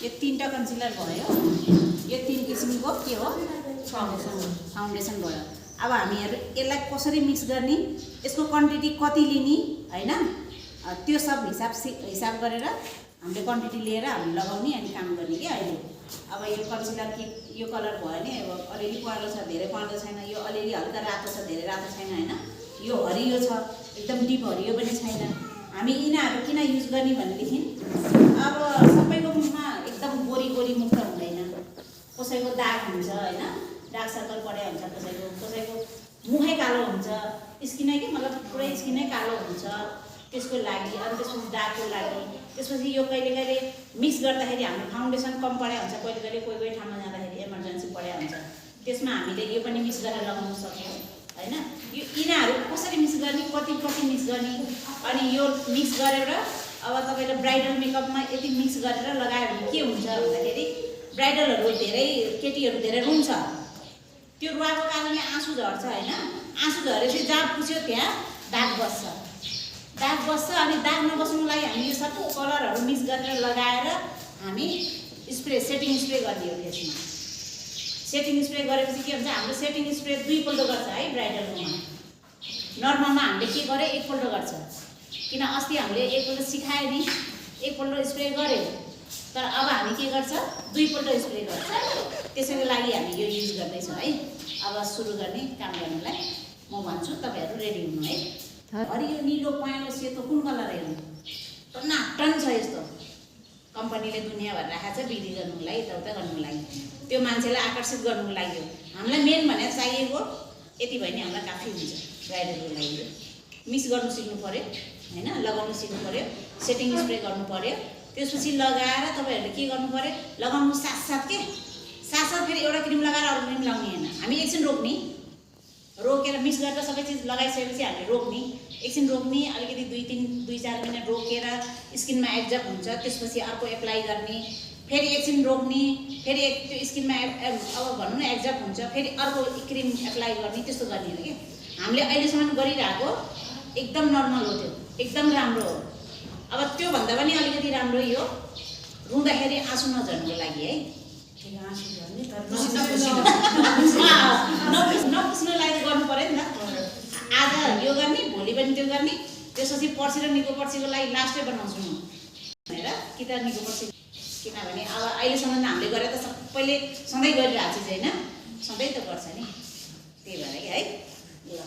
यो 3टा कन्सिलर भयो। यो 3 किसिमको के हो फाउन्डेसन भयो। अब हामीहरु यसलाई कसरी मिक्स गर्ने, यसको क्वान्टिटी कति लिने हैन, त्यो सब हिसाब गरेर हामीले क्वान्टिटी लिएर हामीले लगाउने अनि काम गर्ने के अहिले। अब यो कन्सिलर कि यो कलर भयो भने अब अलिअलि पहेँलो छ, धेरै पहेँलो छैन, यो अलिअलि हल्का रातो छ, धेरै रातो छैन हैन, यो हरियो छ, एकदम डिप हरियो पनि छैन। हामी यिनीहरु किन युज गर्ने भनेदेखि अब सबैकोमा एकदम गोरी मुख हुँदैन, कसैको दाग हुन्छ हैन, डार्क सर्कल परे हुन्छ, कसैको मुखै कालो हुन्छ, स्किनै के मतलब पुरै स्किनै कालो हुन्छ, त्यसको लागि अनि त्यसपछि दागको लागि। त्यसपछि यो कहिले मिक्स गर्दाखेरि हाम्रो फाउन्डेसन कम परे हुन्छ, कहिले कोही ठाउँमा जाँदाखेरि इमर्जेन्सी परे हुन्छ, त्यसमा हामीले यो पनि मिक्स गरेर लगाउन सक्छौँ हैन। यो यिनीहरु कसरी मिक्स गर्ने, कति मिक्स गर्ने, अनि यो मिक्स गरेर अब तपाईले ब्राइडल मेकअपमा यति मिक्स गरेर लगायो भने के हुन्छ भन्दाखेरि ब्राइडलहरु धेरै केटीहरु धेरै रुन्छ। त्यो रुवाको कारणले आँसु झर्छ हैन, आँसु झरेपछि जहाँ पुछ्यो त्यहाँ दाग बस्छ अनि दाग नबस्नुलाई हामी यो सब कलरहरु मिक्स गरेर लगाएर हामी सेटिङ स्प्रे गर्ने हो। त्यसमा सेटिङ स्प्रे गरेपछि के हुन्छ, हाम्रो सेटिङ स्प्रे 2 पल्ट गर्छ है ब्राइडलमा। नर्मलमा हामीले के गरे 1 पल्ट गर्छ, किन अस्ति हामीले 1 पल्ट सिकाए नि, 1 पल्ट स्प्रे गरे, तर अब हामी के गर्छ 2 पल्ट स्प्रे गर्छ। त्यसैको लागि हामी यो युज गर्दै छौं है। अब सुरु गर्ने काम गर्नलाई म भन्छु, तपाईहरु रेडी हुनु है। हरियो नीलो पहेँलो सेतो कुन कलर हेर्नु, टनाटन छ यस्तो। कम्पनीले दुनियाँभर राखेको छ बिक्री गर्नुको लागि, यताउता गर्नुको लागि, त्यो मान्छेलाई आकर्षित गर्नुको लागि हो। हामीलाई मेन भनेर चाहिएको यति भयो नि हामीलाई काफी हुन्छ। ब्राइडलको लागि मिक्स गर्नु सिक्नु पर्यो हैन, लगाउनु सिक्नु पर्यो, सेटिङ स्प्रे गर्नु पर्यो। त्यसपछि लगाएर तपाईहरुले के गर्नु पर्यो, लगाउनु साथ फेरि एउटा क्रिम लगाएर अरु क्रिम लगाउने हैन। हामी एकछिन रोकेर मिक्स गरेर सबै चीज लगाइसकेपछि हामीले रोक्ने, एकछिन रोक्ने, अलिकति 2-4 मिनेट रोकेर स्किनमा एब्जर्ब हुन्छ, त्यसपछि अर्को एप्लाई गर्ने, फेरि एकछिन रोक्ने, फेरि त्यो स्किनमा अब भन्नु न एब्जर्ब हुन्छ, फेरि अर्को क्रिम एप्लाई गर्ने, त्यस्तो गर्ने हो के। हामीले अहिलेसम्म गरिरहेको एकदम नर्मल हो, त्यो एकदम राम्रो हो। अब त्यो भन्दा पनि अलिकति राम्रो यो रुँदाखेरि आँसु नझर्नुको लागि है। आँसु झर्ने तर नपुस्नुलाई गर्नु पर्यो नि त। आज यो गर्ने, भोलि पनि त्यो गर्ने, त्यसपछि पर्सि र निको पर्सिको लागि लास्टै बनाउँछु म भनेर कि त निको पर्सि। किनभने अब अहिलेसम्म हामीले गरे त सबैले सधैँ गरिरहेको चिज हैन, सधैँ त गर्छ नि, त्यही भएर है। ल